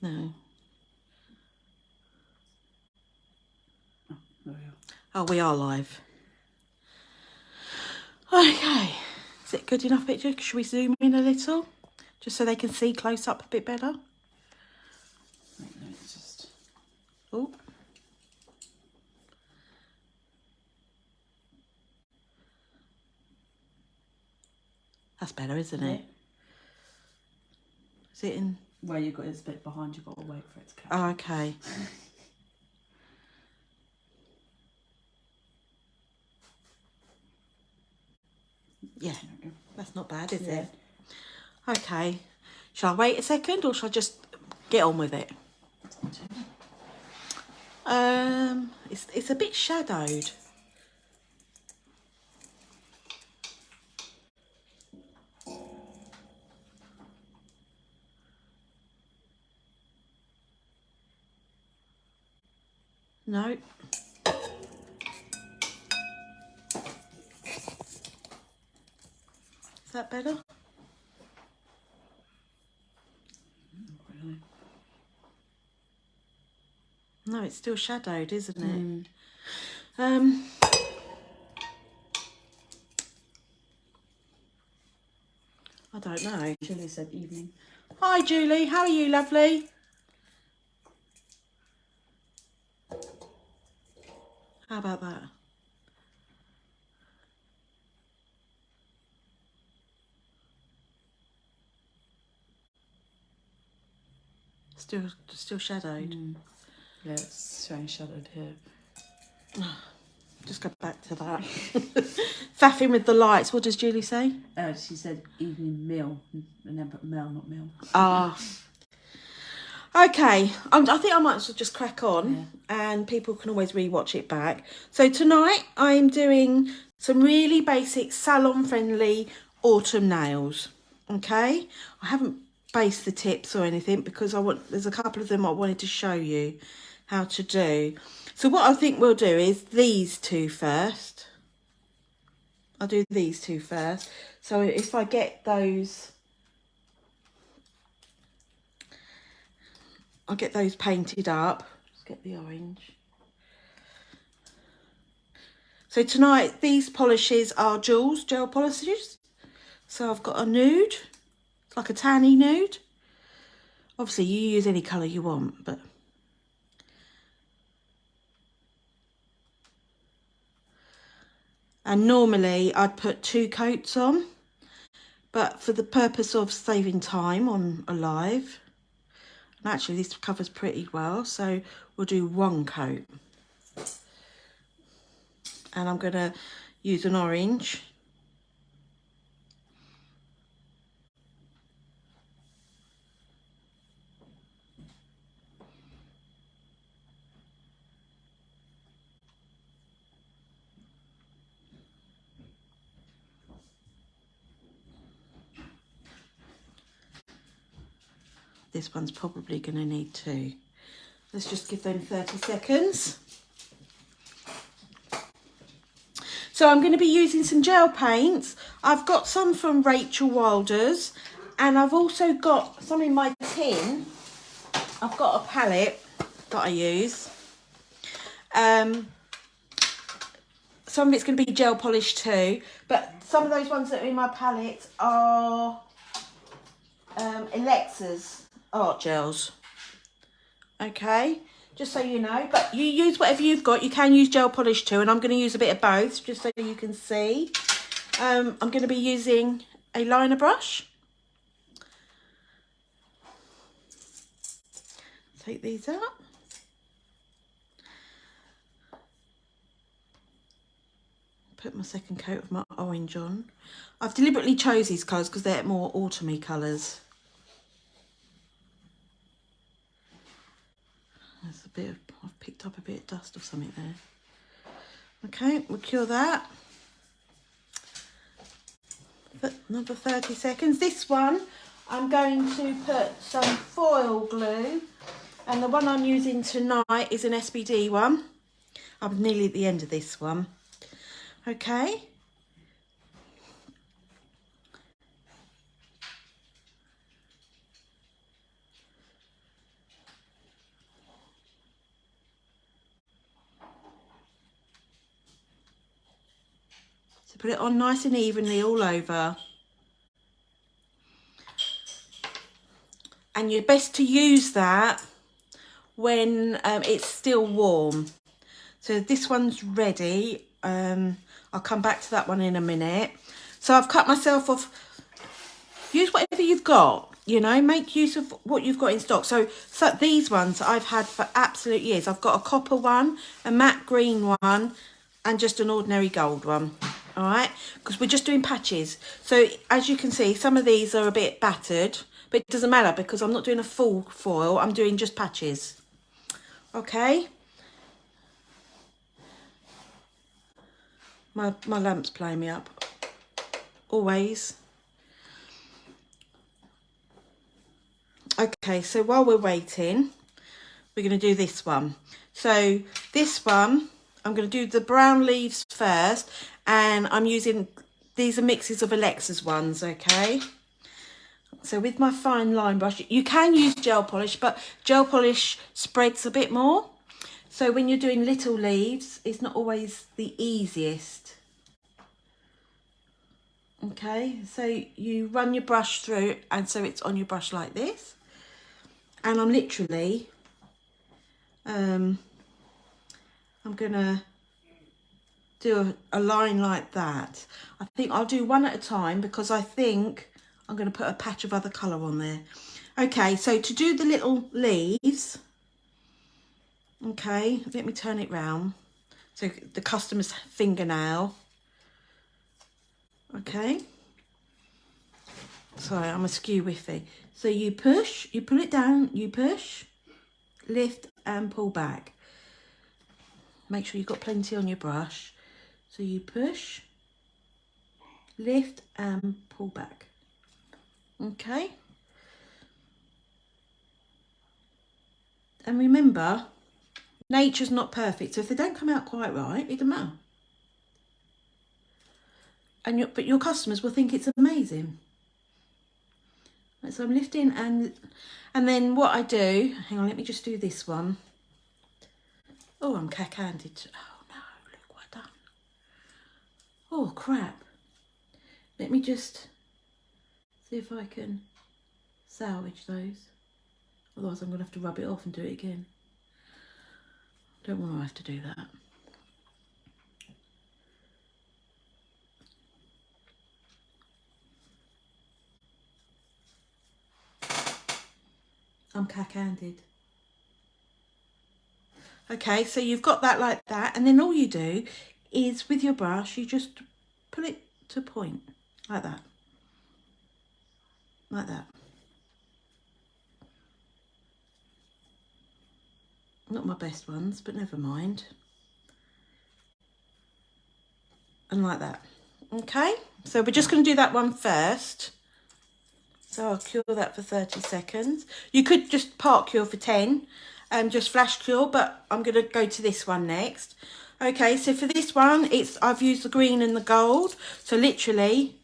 No. Oh, there we are. Oh, we are live. Okay. Is it good enough picture? Should we zoom in a little? Just so they can see close up a bit better? Wait, no, it's just... Oh. That's better, isn't it? Is it in? Where you got this bit behind, you've got to wait for it to catch. Oh, okay. Yeah, that's not bad, is it? Okay. Shall I wait a second or shall I just get on with it? It's a bit shadowed. No. Is that better? Really? No, it's still shadowed, isn't it? I don't know. Julie said evening. Hi, Julie. How are you, lovely? How about that? Still shadowed. Yeah, it's showing shadowed here. Just go back to that. Faffing with the lights. What does Julie say? She said evening meal, and then put meal, not meal. Ah. Okay, I think I might as well just crack on, and people can always rewatch it back. So tonight I'm doing some really basic salon-friendly autumn nails. Okay, I haven't based the tips or anything because there's a couple of them I wanted to show you how to do. So what I think we'll do is these two first. I'll do these two first. So if I get those... I'll get those painted up. Just get the orange. So tonight, these polishes are Jules gel polishes. So I've got a nude, like a tanny nude. Obviously, you use any colour you want, but... And normally, I'd put 2 coats on. But for the purpose of saving time on a live, and actually this covers pretty well, so we'll do 1 coat. And I'm going to use an orange. This one's probably going to need 2. Let's just give them 30 seconds. So I'm going to be using some gel paints. I've got some from Rachel Wilder's, and I've also got some in my tin. I've got a palette that I use. Some of it's going to be gel polish too, but some of those ones that are in my palette are Alexa's art gels. Okay, just so you know, but you use whatever you've got. You can use gel polish too, and I'm going to use a bit of both just so you can see. I'm going to be using a liner brush. Take these out. Put my second coat of my orange on. I've deliberately chose these colours because they're more autumny colours. There's a bit of, I've picked up a bit of dust or something there. Okay, we'll cure that. Another 30 seconds. This one, I'm going to put some foil glue. And the one I'm using tonight is an SBD one. I'm nearly at the end of this one. Okay. put it on nice and evenly all over. And you're best to use that when it's still warm. So this one's ready. I'll come back to that one in a minute. So I've cut myself off. Use whatever you've got, you know, make use of what you've got in stock. So these ones I've had for absolute years. I've got a copper one, a matte green one, and just an ordinary gold one. All right, because we're just doing patches. So as you can see, some of these are a bit battered, but it doesn't matter because I'm not doing a full foil. I'm doing just patches. Okay. My lamp's playing me up. Always. Okay, so while we're waiting, we're going to do this one. So this one, I'm going to do the brown leaves first, and I'm using, these are mixes of Alexa's ones, okay? So with my fine line brush, you can use gel polish, but gel polish spreads a bit more. So when you're doing little leaves, it's not always the easiest. Okay, so you run your brush through, and so it's on your brush like this. And I'm literally, I'm gonna do a line like that. I think I'll do one at a time because I think I'm gonna put a patch of other colour on there. Okay, so to do the little leaves, okay, let me turn it round. So the customer's fingernail, okay. Sorry, I'm askew whiffy. So you push, you pull it down, you push, lift and pull back. Make sure you've got plenty on your brush. So you push, lift and pull back. Okay. And remember, nature's not perfect. So if they don't come out quite right, it doesn't matter. And but your customers will think it's amazing. So I'm lifting and then what I do, hang on, let me just do this one. Oh, I'm cack-handed. Oh no, look what I've done. Oh crap. Let me just see if I can salvage those. Otherwise I'm going to have to rub it off and do it again. Don't want to have to do that. I'm cack-handed. Okay, so you've got that like that, and then all you do is with your brush, you just pull it to point, like that. Like that. Not my best ones, but never mind. And like that. Okay, so we're just going to do that one first. So I'll cure that for 30 seconds. You could just part cure for 10, just flash cure, but I'm going to go to this one next. Okay, so for this one, I've used the green and the gold. So literally,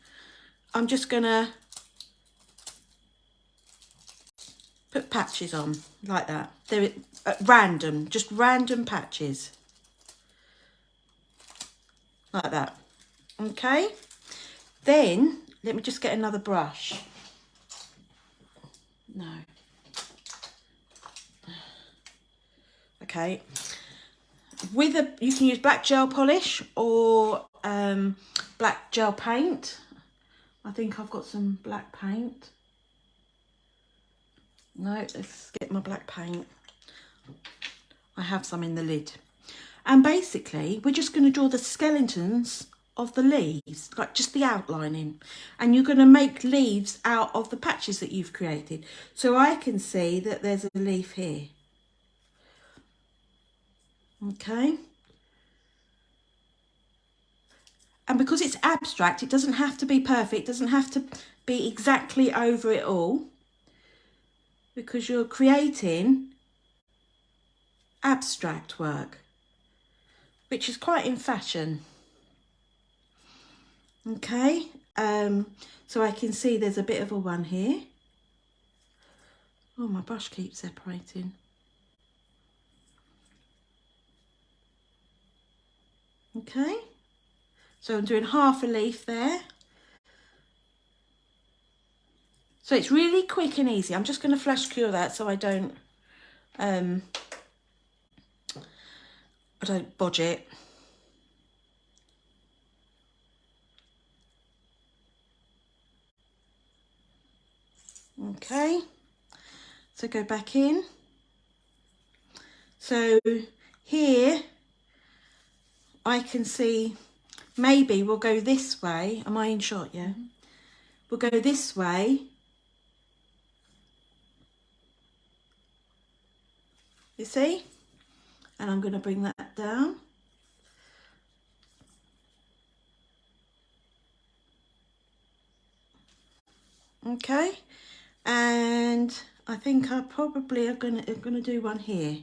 I'm just going to put patches on like that. They're random, just random patches. Like that. Okay, then let me just get another brush. No. Okay. You can use black gel polish or black gel paint. I think I've got some black paint. No, let's get my black paint. I have some in the lid. And basically, we're just going to draw the skeletons of the leaves, like just the outlining. And you're going to make leaves out of the patches that you've created. So I can see that there's a leaf here. Okay. And because it's abstract, it doesn't have to be perfect, it doesn't have to be exactly over it all, because you're creating abstract work, which is quite in fashion. Okay, so I can see there's a bit of a one here. Oh, my brush keeps separating. Okay, So I'm doing half a leaf there. So it's really quick and easy. I'm just going to flash cure that so I don't bodge it. Okay, so go back in. So here I can see maybe we'll go this way. Am I in shot? Yeah. Mm-hmm. We'll go this way. You see? And I'm going to bring that down. Okay, and I think I probably am gonna do one here.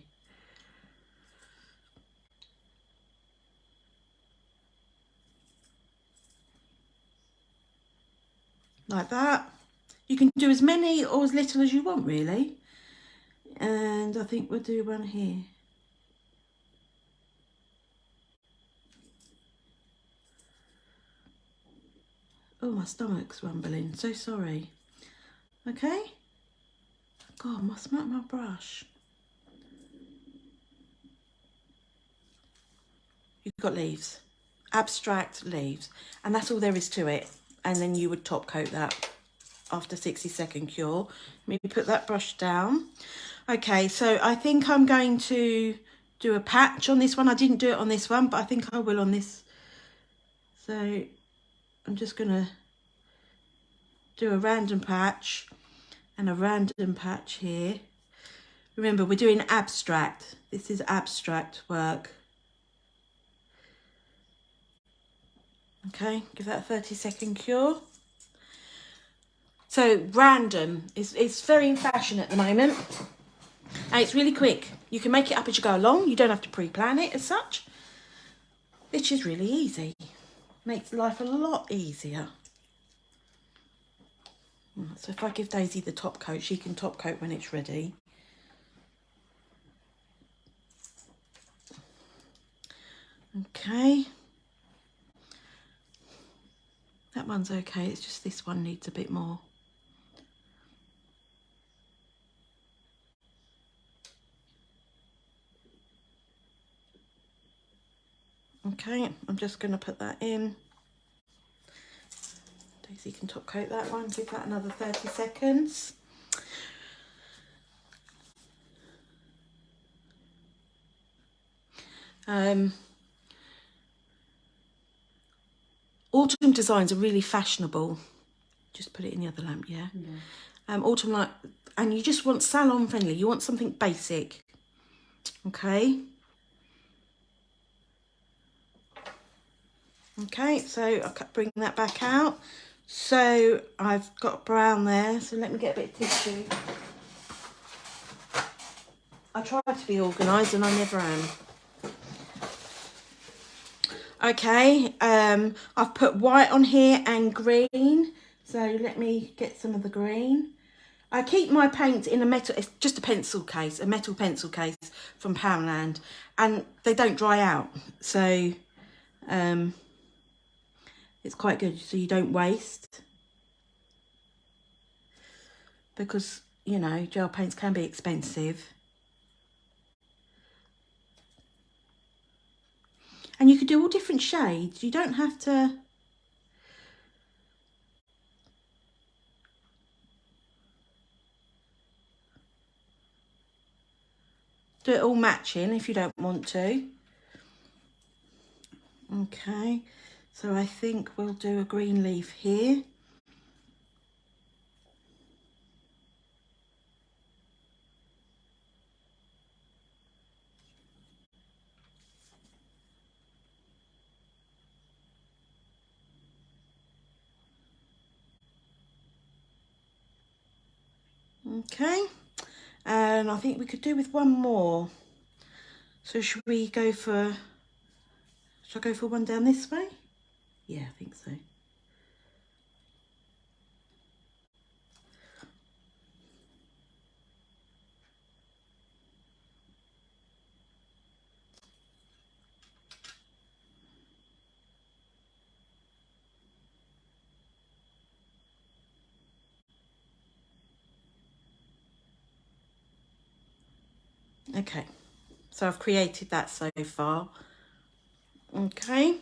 Like that. You can do as many or as little as you want, really. And I think we'll do one here. Oh, my stomach's rumbling. So sorry. Okay. God, I must smack my brush. You've got leaves. Abstract leaves. And that's all there is to it. And then you would top coat that after 60-second cure. Let me put that brush down. Okay, so I think I'm going to do a patch on this one. I didn't do it on this one, but I think I will on this. So I'm just going to do a random patch and a random patch here. Remember, we're doing abstract. This is abstract work. Okay, give that a 30-second cure. So random is very in fashion at the moment. And it's really quick. You can make it up as you go along. You don't have to pre-plan it as such. Which is really easy. Makes life a lot easier. So if I give Daisy the top coat, she can top coat when it's ready. Okay. That one's okay, it's just this one needs a bit more. Okay, I'm just going to put that in. Daisy can top coat that one, give that another 30 seconds. Autumn designs are really fashionable. Just put it in the other lamp, yeah? Autumn light, and you just want salon friendly. You want something basic, okay? Okay, so I'll bring that back out. So I've got brown there, so let me get a bit of tissue. I try to be organised and I never am. Okay, I've put white on here and green. So let me get some of the green. I keep my paint in a metal, it's just a pencil case, a metal pencil case from Poundland, and they don't dry out. So it's quite good, so you don't waste. Because, you know, gel paints can be expensive. And you could do all different shades. You don't have to... do it all matching if you don't want to. Okay, so I think we'll do a green leaf here. Okay, and I think we could do with one more. So should we go for... should I go for one down this way? Yeah, I think so. Okay, so I've created that so far. Okay,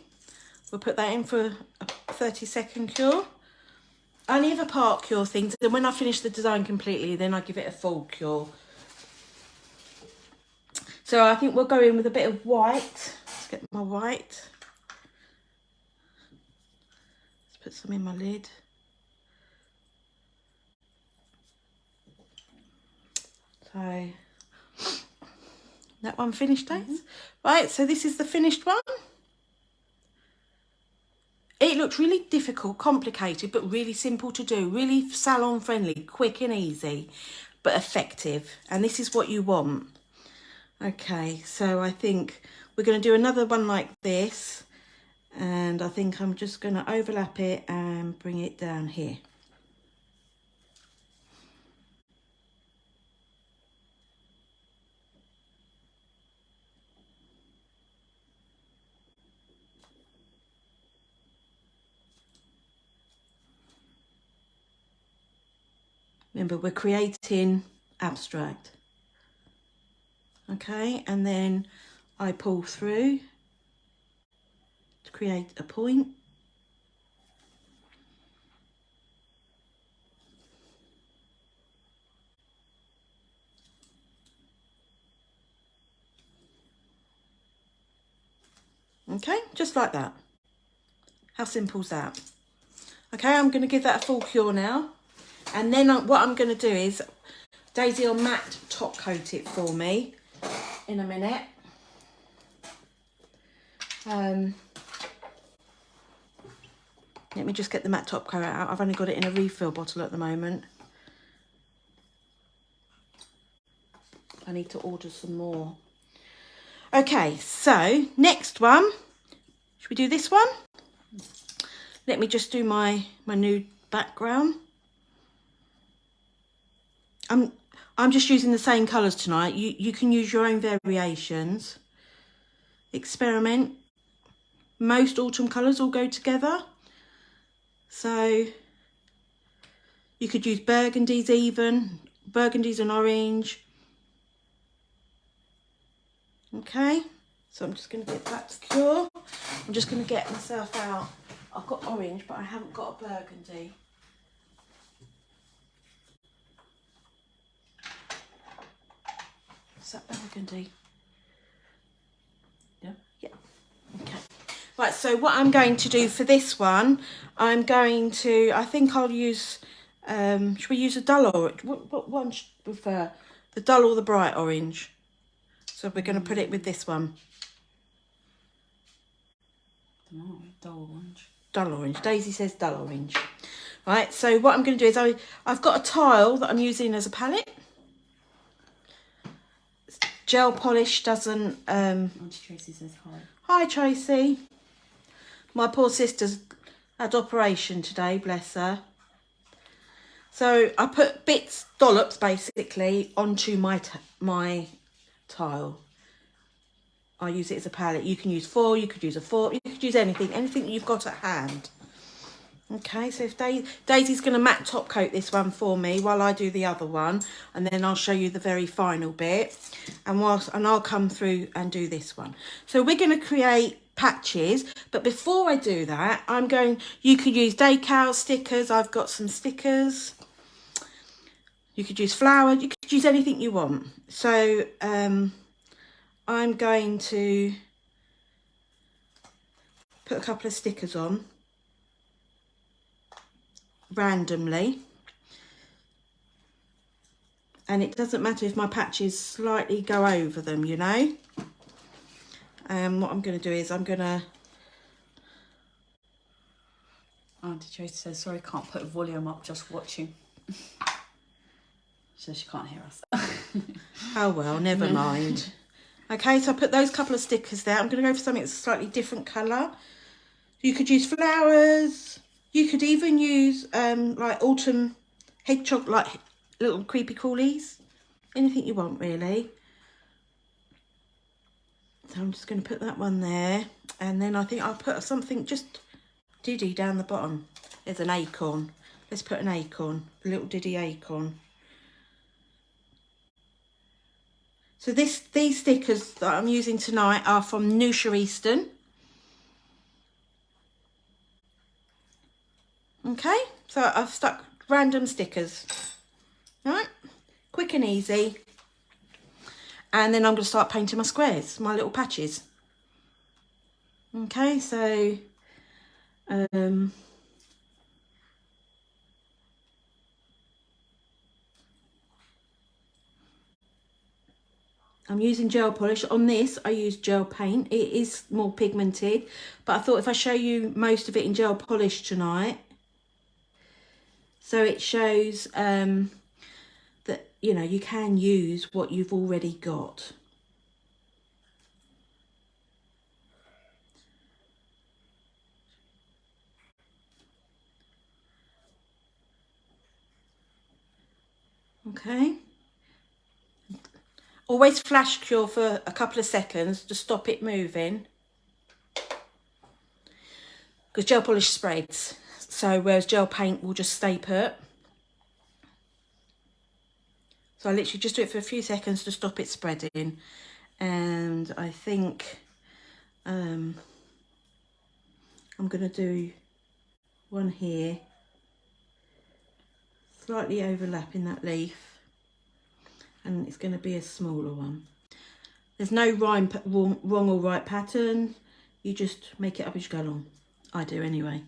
we'll put that in for a 30-second cure. I only ever part cure things, and when I finish the design completely, then I give it a full cure. So I think we'll go in with a bit of white. Let's get my white. Let's put some in my lid. So that one finished, Days? Right, so this is the finished one. It looks really difficult, complicated, but really simple to do. Really salon friendly, quick and easy, but effective. And this is what you want. Okay, so I think we're going to do another one like this. And I think I'm just going to overlap it and bring it down here. Remember, we're creating abstract. Okay, and then I pull through to create a point. Okay, just like that. How simple is that? Okay, I'm going to give that a full cure now. And then what I'm going to do is, Daisy will matte top coat it for me in a minute. Let me just get the matte top coat out. I've only got it in a refill bottle at the moment. I need to order some more. Okay, so next one. Should we do this one? Let me just do my nude background. I'm just using the same colours tonight. You can use your own variations. Experiment. Most autumn colours all go together. So you could use burgundies even. Burgundies and orange. Okay. So I'm just going to get that to cure. I'm just going to get myself out. I've got orange, but I haven't got a burgundy. Is that burgundy? Yeah. Yeah. Okay. Right, so what I'm going to do for this one, I'm going to, I think I'll use, should we use a dull orange? What one should we prefer? The dull or the bright orange? So we're going to put it with this one. Dull orange. Dull orange. Daisy says dull orange. Right, so what I'm going to do is I've got a tile that I'm using as a palette. Gel polish doesn't... Auntie Tracy says hi. Hi, Tracy. My poor sister's had operation today, bless her. So I put dollops basically onto my tile. I use it as a palette. You can use 4, you could use a 4, you could use anything that you've got at hand. Okay, so if Daisy's going to matte top coat this one for me while I do the other one, and then I'll show you the very final bit, and I'll come through and do this one. So we're going to create patches, but before I do that, you could use decal stickers. I've got some stickers. You could use flowers. You could use anything you want. So I'm going to put a couple of stickers on randomly, and it doesn't matter if my patches slightly go over them, you know. What I'm going to do is Auntie Tracy says, sorry, can't put volume up, just watching. So she can't hear us. Oh well, never mind. Okay, so I put those couple of stickers there. I'm going to go for something that's a slightly different colour. You could use flowers. You could even use like autumn hedgehog, like little creepy crawlies. Anything you want, really. So I'm just going to put that one there. And then I think I'll put something just diddy down the bottom. There's an acorn. Let's put an acorn, a little diddy acorn. So these stickers that I'm using tonight are from Nusha Easton. Okay, so I've stuck random stickers. Right, quick and easy. And then I'm going to start painting my squares, my little patches. Okay, so I'm using gel polish. On this, I use gel paint. It is more pigmented, but I thought if I show you most of it in gel polish tonight, so it shows that, you know, you can use what you've already got. Okay. Always flash cure for a couple of seconds to stop it moving, because gel polish spreads, so whereas gel paint will just stay put. So I literally just do it for a few seconds to stop it spreading. And I think I'm going to do one here, slightly overlapping that leaf, and it's going to be a smaller one. There's no wrong or right pattern. You just make it up as you go along. I do anyway.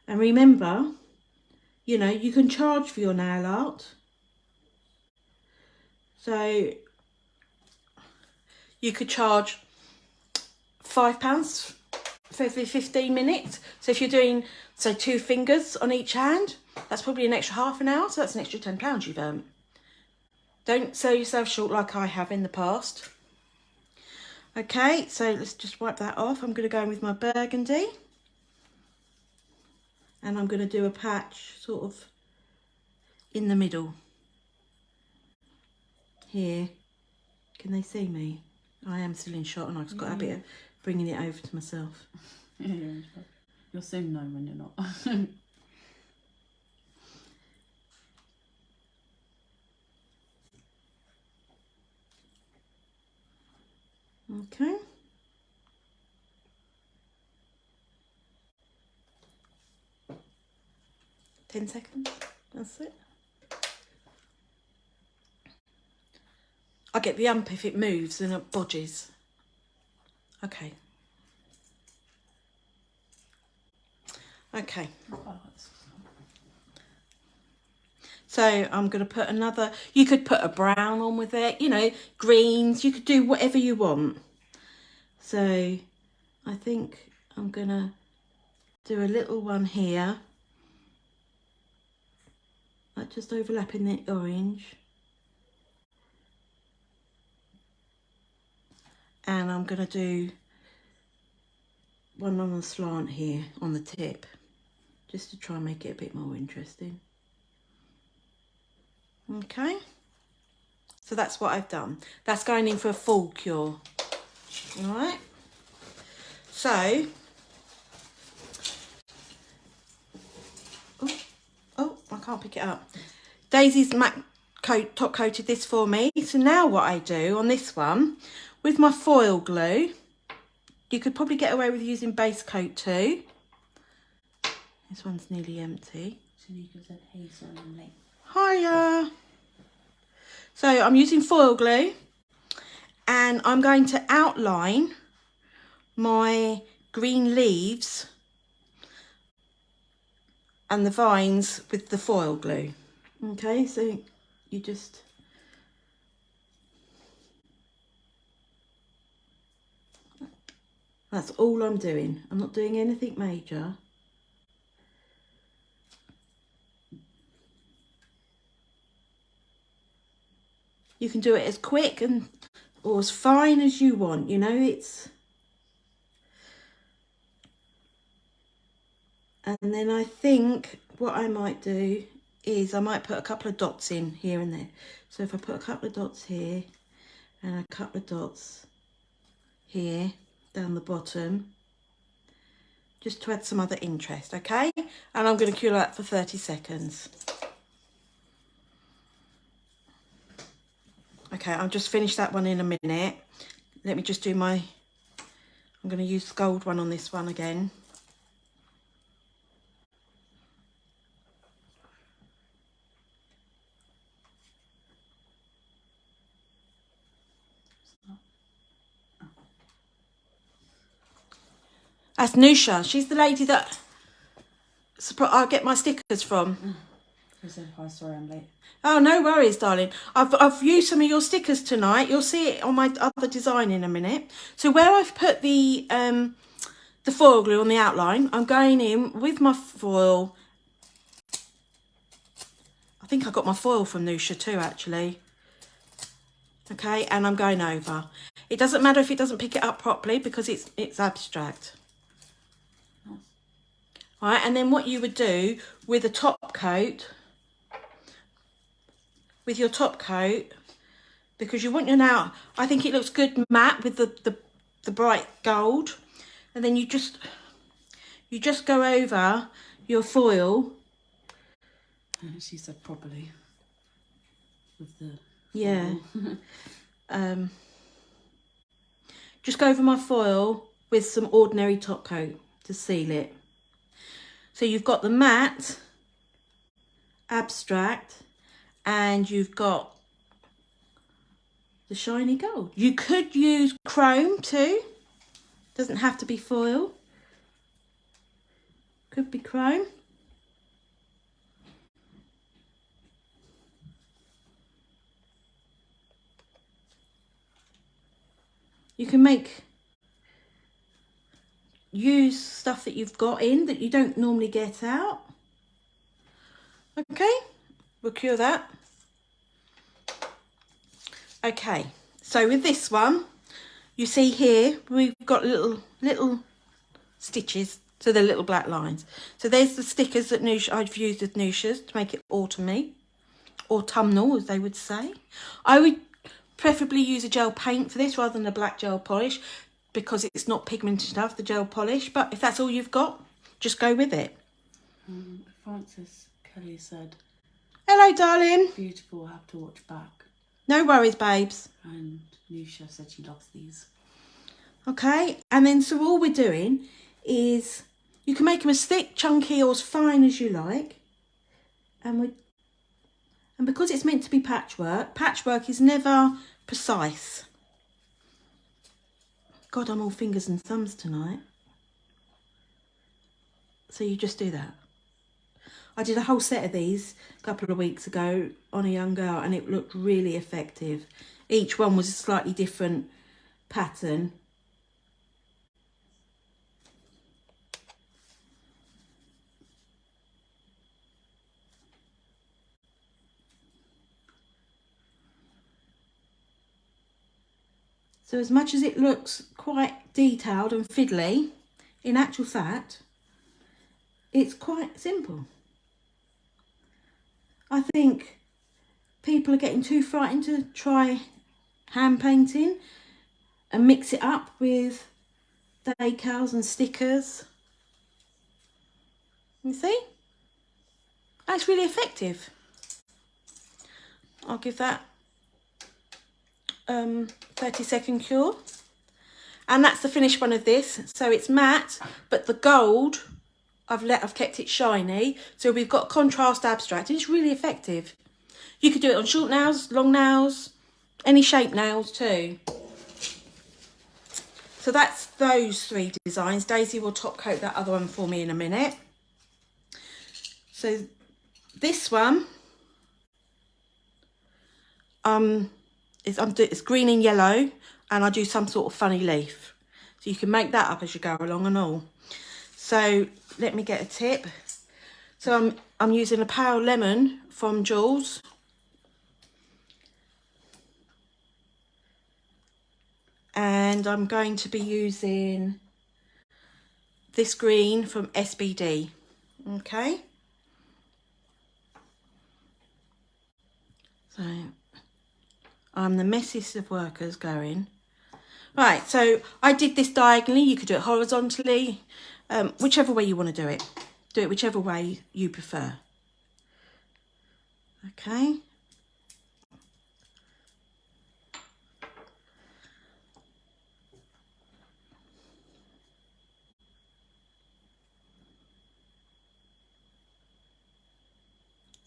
And remember, you know, you can charge for your nail art. So you could charge £5 for every 15 minutes. So if you're doing, say, 2 fingers on each hand, that's probably an extra half an hour. So that's an extra £10 you've earned. Don't sell yourself short like I have in the past. Okay, so let's just wipe that off. I'm going to go in with my burgundy. And I'm going to do a patch sort of in the middle. Here. Can they see me? I am still in shot and I've got a bit of bringing it over to myself. Yeah, you'll soon know when you're not. Okay. Ten seconds. That's it. I get the ump if it moves and it bodges. Okay. Okay. So I'm going to put another, you could put a brown on with it, you know, greens, you could do whatever you want. So I think I'm going to do a little one here, like just overlapping the orange. And I'm going to do one on the slant here on the tip, just to try and make it a bit more interesting. Okay, so that's what I've done. That's going in for a full cure. All right, so oh, I can't pick it up. Daisy's matte coat top coated this for me. So now what I do on this one with my foil glue, you could probably get away with using base coat too. This one's nearly empty. So you could add hazel and like. Hiya. So I'm using foil glue and I'm going to outline my green leaves and the vines with the foil glue. Okay, so you just that's all I'm doing. I'm not doing anything major. You can do it as quick and or as fine as you want, you know, it's. And then I think what I might do is I might put a couple of dots in here and there. So if I put a couple of dots here and a couple of dots here down the bottom, just to add some other interest, okay? And I'm going to cure that for 30 seconds. Okay, I'll just finish that one in a minute. Let me just do my, I'm going to use the gold one on this one again. That's Nusha. She's the lady that I get my stickers from. I said hi, sorry I'm late. Oh, no worries, darling. I've used some of your stickers tonight. You'll see it on my other design in a minute. So where I've put the foil glue on the outline, I'm going in with my foil. I think I got my foil from Nusha too, actually. Okay, and I'm going over. It doesn't matter if it doesn't pick it up properly because it's abstract. All right, and then what you would do with a top coat, with your top coat, because you want your nail, I think it looks good matte with the bright gold, and then you just go over your foil. She said properly with the Yeah. Just go over my foil with some ordinary top coat to seal it. So you've got the matte, abstract, and you've got the shiny gold. You could use chrome too. Doesn't have to be foil. Could be chrome. You can use stuff that you've got in that you don't normally get out. Okay, we'll cure that. Okay, so with this one, you see here, we've got little stitches, so they're little black lines. So there's the stickers that I've used with Nusha's to make it autumnal, as they would say. I would preferably use a gel paint for this rather than a black gel polish because it's not pigmented enough, the gel polish. But if that's all you've got, just go with it. Frances Kelly said, hello, darling. beautiful, I have to watch back. No worries, babes. And Nusha said she loves these. Okay, and then so all we're doing is you can make them as thick, chunky, or as fine as you like. And because it's meant to be patchwork is never precise. God, I'm all fingers and thumbs tonight. So you just do that. I did a whole set of these a couple of weeks ago on a young girl and it looked really effective. Each one was a slightly different pattern. So as much as it looks quite detailed and fiddly, in actual fact, it's quite simple. I think people are getting too frightened to try hand painting and mix it up with decals and stickers. You see? That's really effective. I'll give that 30-second cure. And that's the finished one of this. So it's matte, but the gold, I've kept it shiny. So we've got contrast abstract. It's really effective. You could do it on short nails, long nails, any shape nails too. So that's those three designs. Daisy will top coat that other one for me in a minute. So this one, it's green and yellow, and I do some sort of funny leaf. So you can make that up as you go along and all. So let me get a tip. So I'm using a pale lemon from Jules. And I'm going to be using this green from SBD. Okay. So I'm the messiest of workers going. Right, so I did this diagonally. You could do it horizontally, whichever way you want to do it. Do it whichever way you prefer. Okay.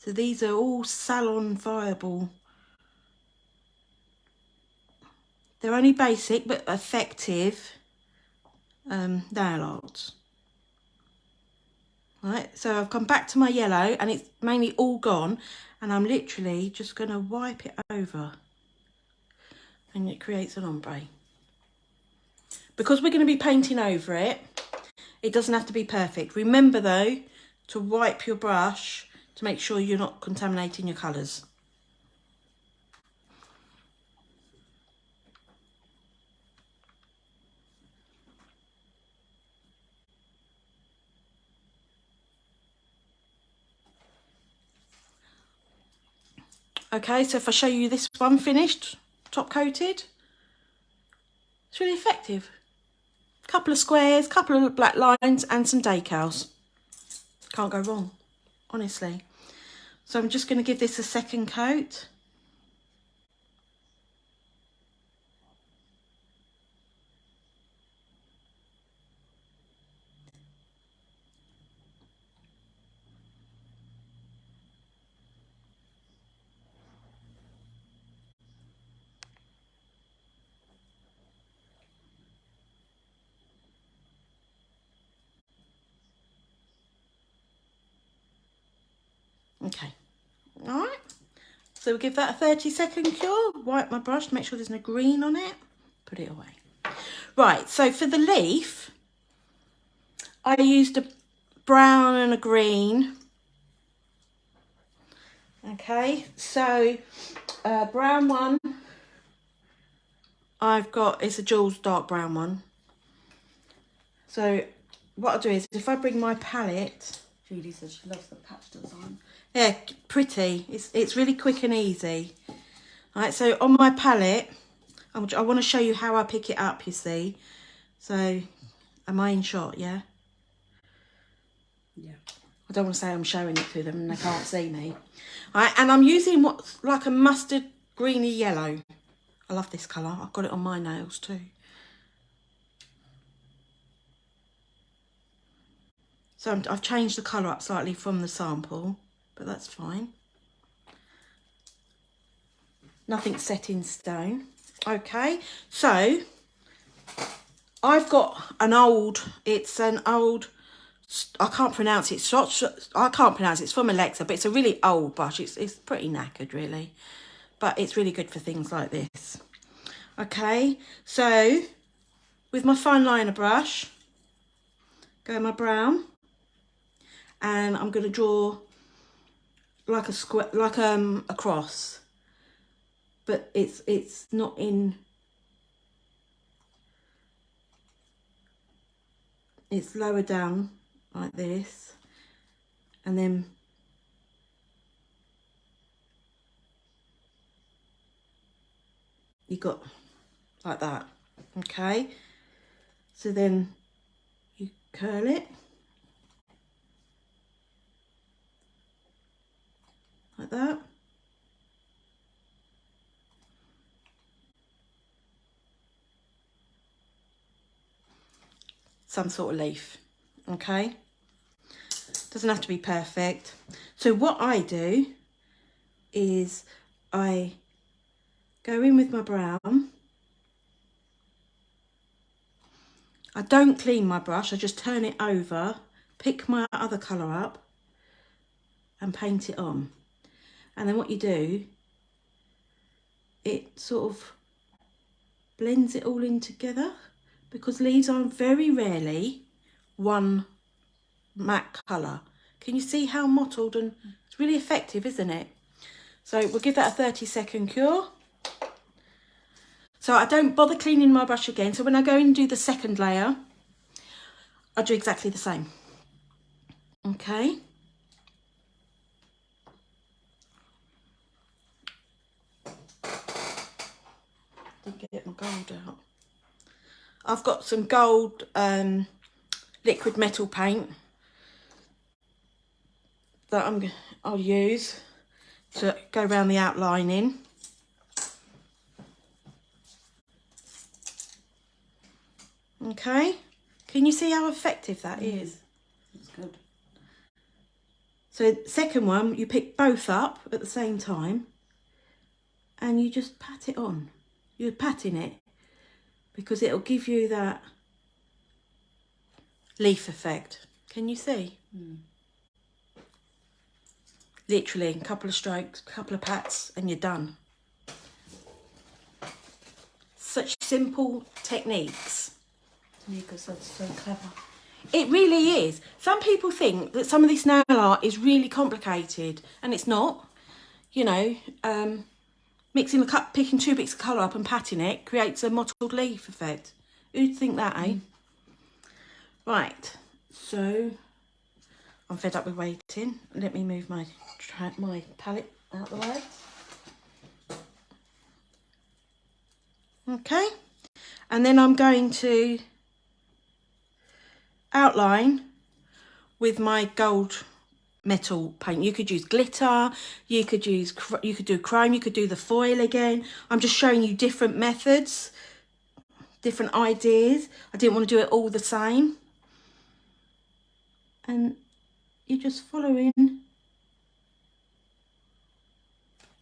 So these are all salon viable. They're only basic but effective nail arts. Right, so I've come back to my yellow and it's mainly all gone, and I'm literally just going to wipe it over and it creates an ombre. Because we're going to be painting over it, it doesn't have to be perfect. Remember though to wipe your brush to make sure you're not contaminating your colours. Okay, so if I show you this one finished, top coated, it's really effective. Couple of squares, couple of black lines and some decals. Can't go wrong, honestly. So I'm just going to give this a second coat. Okay, all right. So we'll give that a 30-second cure. Wipe my brush to make sure there's no green on it. Put it away. Right, so for the leaf, I used a brown and a green. Okay, so brown one, I've got, it's a Jules dark brown one. So what I'll do is, if I bring my palette, Judy says she loves the patch design. yeah, pretty. It's really quick and easy. All right, so on my palette, I want to show you how I pick it up, you see. So, am I in shot, yeah? Yeah. I don't want to say I'm showing it to them and they can't see me. All right, and I'm using what's like a mustard greeny yellow. I love this colour. I've got it on my nails too. So I've changed the colour up slightly from the sample, but that's fine. Nothing set in stone. Okay, so I've got an old, it's an old, I can't pronounce it, I can't pronounce it, it's from Alexa, but it's a really old brush. It's pretty knackered really, but it's really good for things like this. Okay, so with my fine liner brush, go my brown, and I'm going to draw like a square, like a cross, but it's not in, it's lower down like this, and then you got like that. Okay, so then you curl it like that. Some sort of leaf. Okay, doesn't have to be perfect. So what I do is I go in with my brown. I don't clean my brush, I just turn it over, pick my other colour up and paint it on. And then what you do, it sort of blends it all in together, because leaves are very rarely one matte colour. Can you see how mottled, and it's really effective, isn't it? So we'll give that a 30-second cure. So I don't bother cleaning my brush again. So when I go and do the second layer, I do exactly the same. Okay. Didn't get my gold out. I've got some gold liquid metal paint that I'll use to go around the outlining. Okay, can you see how effective that is? It's good. So second one, you pick both up at the same time and you just pat it on. You're patting it because it'll give you that leaf effect. Can you see? Literally, a couple of strokes, a couple of pats and you're done. Such simple techniques. Tamika's so clever. It really is. Some people think that some of this nail art is really complicated, and it's not. You know, mixing the cup, picking 2 bits of colour up and patting it creates a mottled leaf effect. Who'd think that, eh? Right, so I'm fed up with waiting. Let me move my palette out the way. Okay, and then I'm going to outline with my gold metal paint. You could use glitter, you could do chrome, you could do the foil again. I'm just showing you different methods, different ideas. I didn't want to do it all the same. And you're just following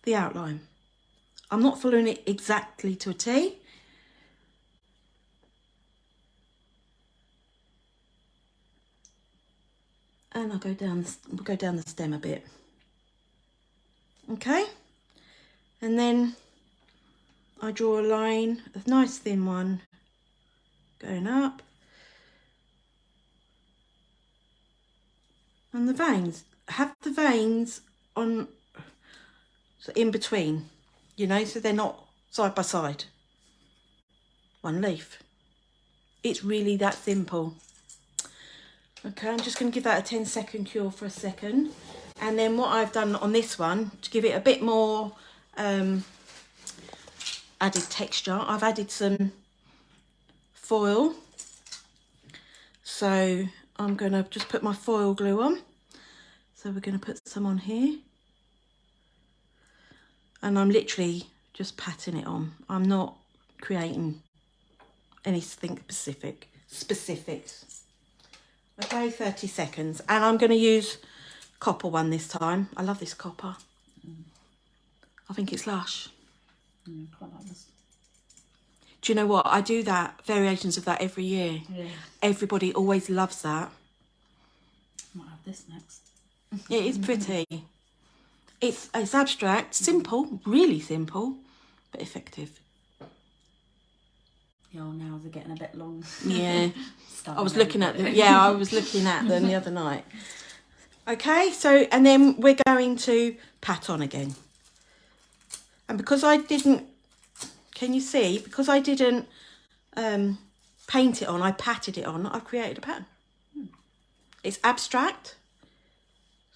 the outline. I'm not following it exactly to a T. And I'll go down the stem a bit. Okay, and then I draw a line, a nice thin one, going up. And the veins, have the veins on, so in between, you know, so they're not side by side. One leaf. It's really that simple. Okay, I'm just going to give that a 10-second cure for a second. And then what I've done on this one, to give it a bit more added texture, I've added some foil. So I'm going to just put my foil glue on. So we're going to put some on here. And I'm literally just patting it on. I'm not creating anything specifics. Okay, 30 seconds. And I'm going to use copper one this time. I love this copper. I think it's lush. Quite like this. Do you know what? I do that, variations of that every year. Yeah. Everybody always loves that. Might have this next. It is pretty. It's abstract, simple, really simple, but effective. Your nails are getting a bit long. Yeah. I was looking at them. Yeah, I was looking at them the other night. Okay, so, and then we're going to pat on again. And because I didn't, can you see? Because I didn't paint it on, I patted it on, I've created a pattern. It's abstract.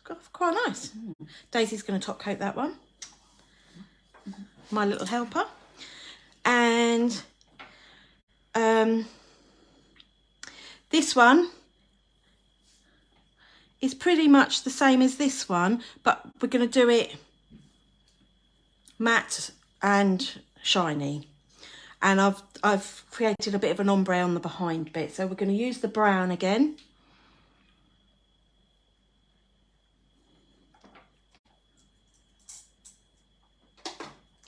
It's quite nice. Daisy's going to top coat that one. My little helper. And this one is pretty much the same as this one, but we're going to do it matte and shiny. And I've created a bit of an ombre on the behind bit, so we're going to use the brown again.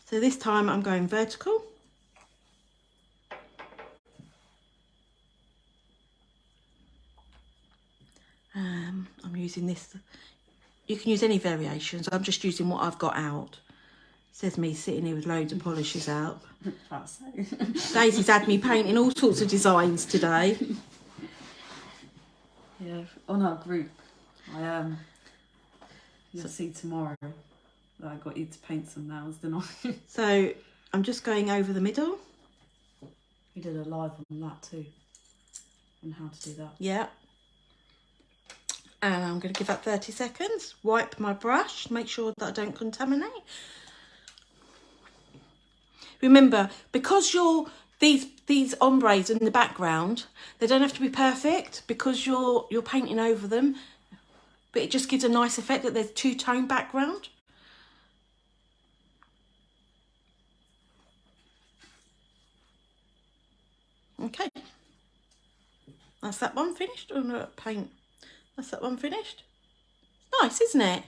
So this time I'm going vertical. I'm using this. You can use any variations. I'm just using what I've got out. Says me sitting here with loads of polishes out. Daisy's had me painting all sorts of designs today. Yeah, on our group, you'll see tomorrow that I got you to paint some nails, didn't I? So I'm just going over the middle. We did a live on that too, on how to do that. Yeah. And I'm going to give that 30 seconds. Wipe my brush, make sure that I don't contaminate. Remember, because these ombres in the background, they don't have to be perfect because you're painting over them, but it just gives a nice effect that there's two-tone background. Okay, that's that one finished. Oh no, paint. That's that one finished. Nice, isn't it?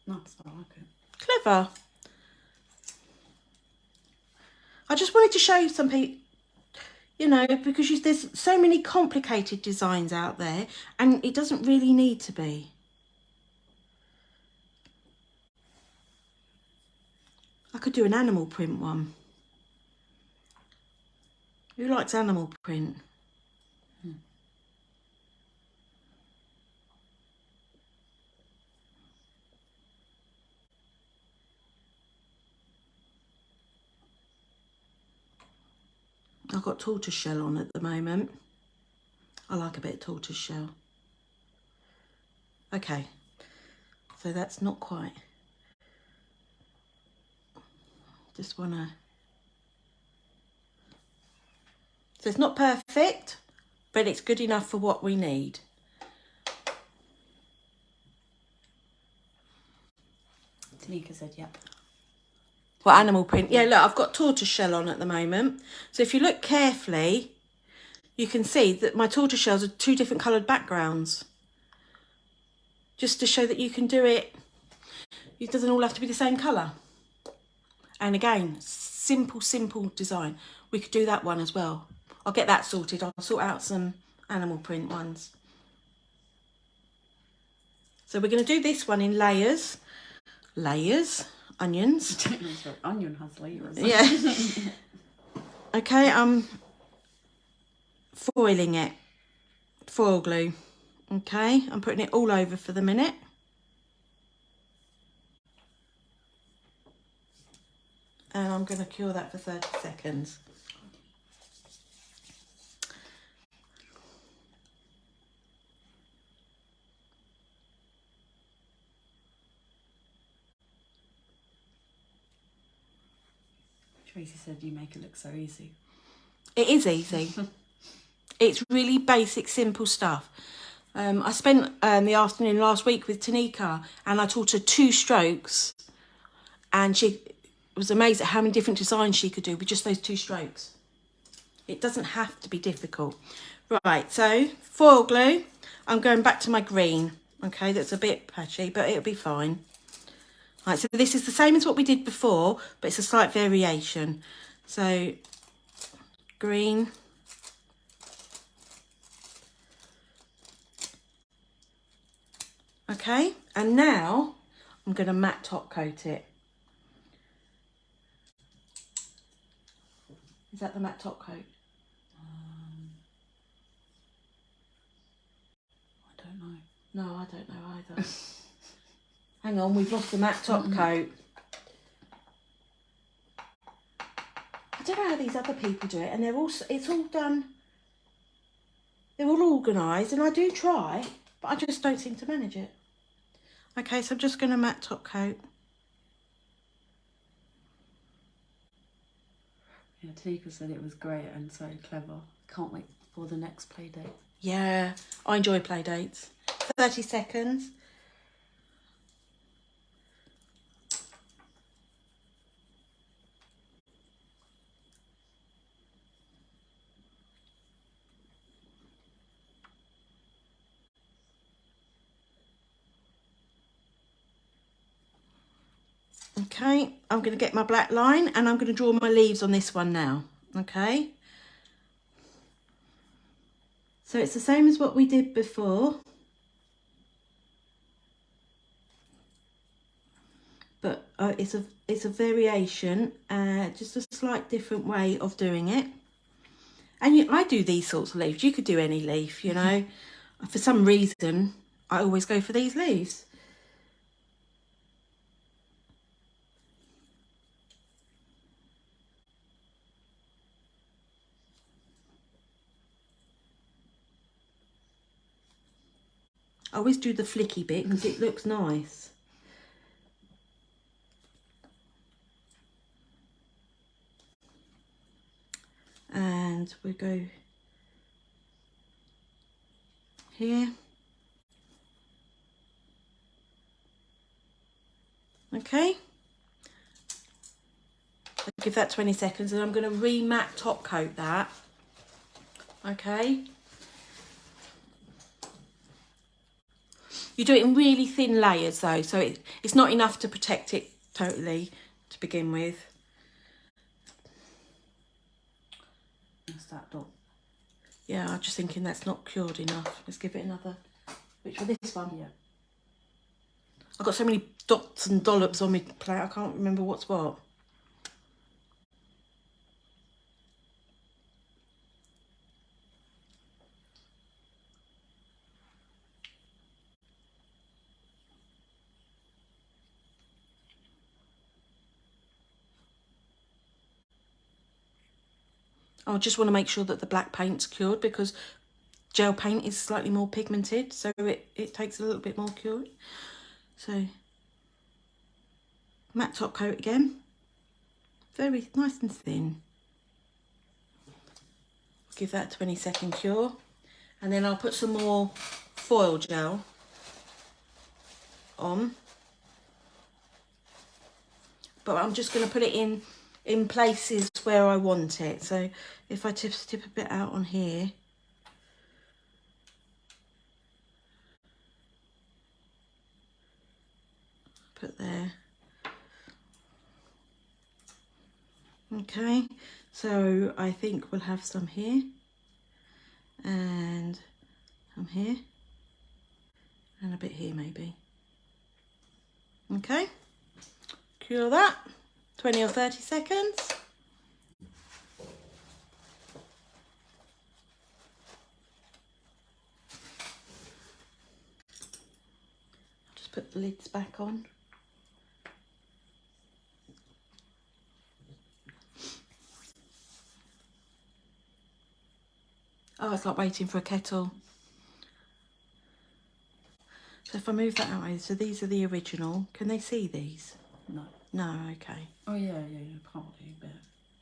Nice, I like it. Clever. I just wanted to show you some people, you know, because there's so many complicated designs out there and it doesn't really need to be. I could do an animal print one. Who likes animal print? I've got tortoise shell on at the moment. I like a bit of tortoise shell. Okay, so that's not quite. Just wanna. So it's not perfect, but it's good enough for what we need. Tanika said, yep. What animal print? Yeah, look, I've got tortoise shell on at the moment. So if you look carefully, you can see that my tortoise shells are 2 different coloured backgrounds. Just to show that you can do it. It doesn't all have to be the same colour. And again, simple design. We could do that one as well. I'll get that sorted. I'll sort out some animal print ones. So we're going to do this one in layers. Layers. Onions. Onion has layers. Yeah. Okay, I'm foiling it. Foil glue. Okay, I'm putting it all over for the minute. And I'm going to cure that for 30 seconds. Tracy said you make it look so easy. It is easy. It's really basic, simple stuff. I spent the afternoon last week with Tanika and I taught her 2 strokes and she was amazed at how many different designs she could do with just those 2 strokes. It doesn't have to be difficult. Right, so foil glue. I'm going back to my green. Okay, that's a bit patchy, but it'll be fine. Right, so this is the same as what we did before, but it's a slight variation. So green. Okay, and now I'm going to matte top coat it. Is that the matte top coat? I don't know. No, I don't know either. Hang on, we've lost the matte top coat. I don't know how these other people do it, and it's all done. They're all organised, and I do try, but I just don't seem to manage it. Okay, so I'm just going to matte top coat. Yeah, Tanika said it was great and so clever. Can't wait for the next play date. Yeah, I enjoy play dates. 30 seconds. Okay, I'm going to get my black line and I'm going to draw my leaves on this one now. Okay. So it's the same as what we did before. But it's a variation, just a slight different way of doing it. And I do these sorts of leaves. You could do any leaf, you know. For some reason, I always go for these leaves. I always do the flicky bit because it looks nice. And we go here. Okay. I'll give that 20 seconds and I'm going to re-matte top coat that. Okay. You do it in really thin layers though, so it's not enough to protect it totally to begin with. That's that dot. Yeah, I'm just thinking that's not cured enough. Let's give it another. Which one? This one? Yeah. I've got so many dots and dollops on my plate, I can't remember what's what. I just want to make sure that the black paint's cured because gel paint is slightly more pigmented, so it takes a little bit more curing. So, matte top coat again. Very nice and thin. Give that a 20-second cure. And then I'll put some more foil gel on. But I'm just going to put it in places where I want it. So if I tip a bit out on here. Put there. Okay, so I think we'll have some here. And some here. And a bit here maybe. Okay, cure that. 20 or 30 seconds. Just put the lids back on. Oh, it's like waiting for a kettle. So if I move that out, so these are the original. Can they see these? No. No, okay. Oh yeah, you can't do, but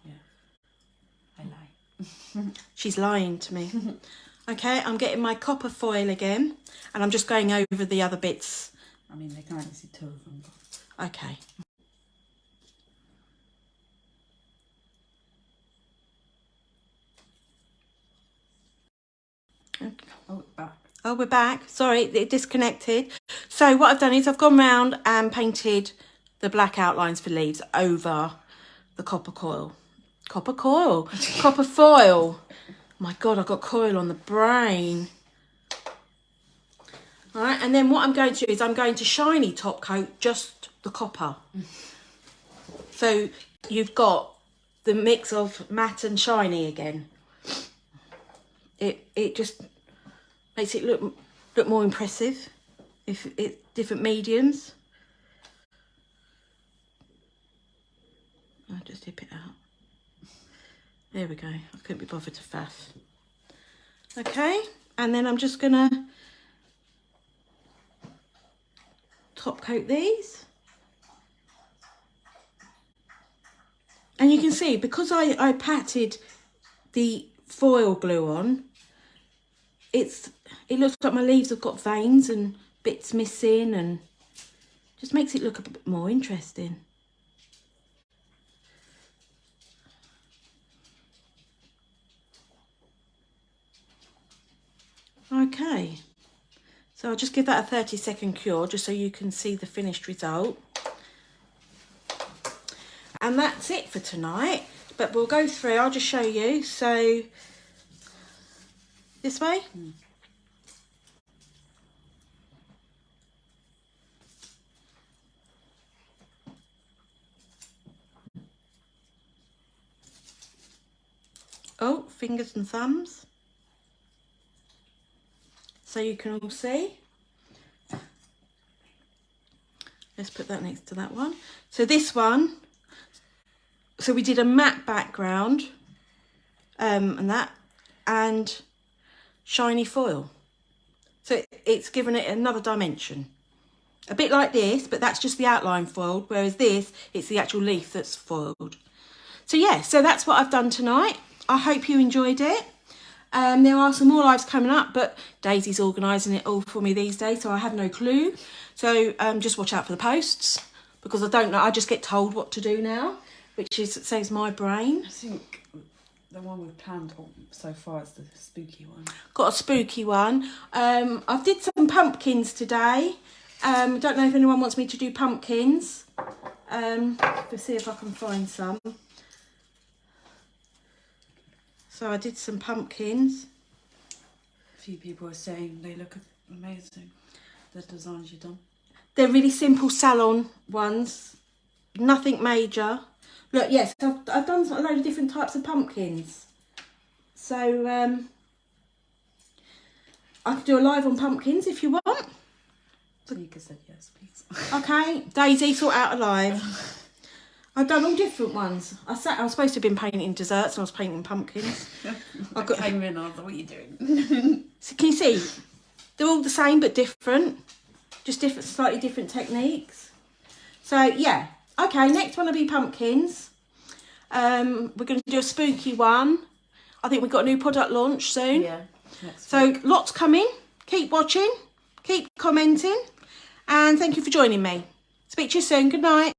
yeah. I lie. She's lying to me. Okay, I'm getting my copper foil again, and I'm just going over the other bits. I mean, they can only see two of them. But... Okay. Okay. Oh, it's back. Oh, we're back. Sorry, it disconnected. So what I've done is I've gone round and painted the black outlines for leaves over the copper coil. Copper coil. Copper foil. My God, I've got coil on the brain. All right, and then what I'm going to do is I'm going to shiny top coat just the copper. So you've got the mix of matte and shiny again. It just makes it look more impressive if it's different mediums. I'll just dip it out. There we go. I couldn't be bothered to faff. Okay, and then I'm just gonna top coat these. And you can see, because I patted the foil glue on, it looks like my leaves have got veins and bits missing, and just makes it look a bit more interesting. Okay, so I'll just give that a 30-second cure just so you can see the finished result. And that's it for tonight, but we'll go through, I'll just show you. So this way. Oh, fingers and thumbs. So you can all see. Let's put that next to that one. So this one, so we did a matte background and shiny foil. So it's given it another dimension. A bit like this, but that's just the outline foiled, whereas this, it's the actual leaf that's foiled. So yeah, so that's what I've done tonight. I hope you enjoyed it. There are some more lives coming up, but Daisy's organising it all for me these days, so I have no clue. So just watch out for the posts, because I don't know, I just get told what to do now, which saves my brain. I think the one we've planned so far is the spooky one. Got a spooky one. I did some pumpkins today. Don't know if anyone wants me to do pumpkins. Let's see if I can find some. So I did some pumpkins. A few people are saying they look amazing, the designs you've done. They're really simple salon ones, nothing major. Look, yes, I've done a load of different types of pumpkins. So I could do a live on pumpkins if you want. Tanika said yes, please. Okay, Daisy, sort out a live. I've done all different ones. I was supposed to have been painting desserts and I was painting pumpkins. I came in and I thought, what are you doing? So can you see? They're all the same but different. Just different, slightly different techniques. So yeah. Okay, next one will be pumpkins. We're going to do a spooky one. I think we've got a new product launch soon. Yeah. So lots coming. Keep watching. Keep commenting. And thank you for joining me. Speak to you soon. Good night.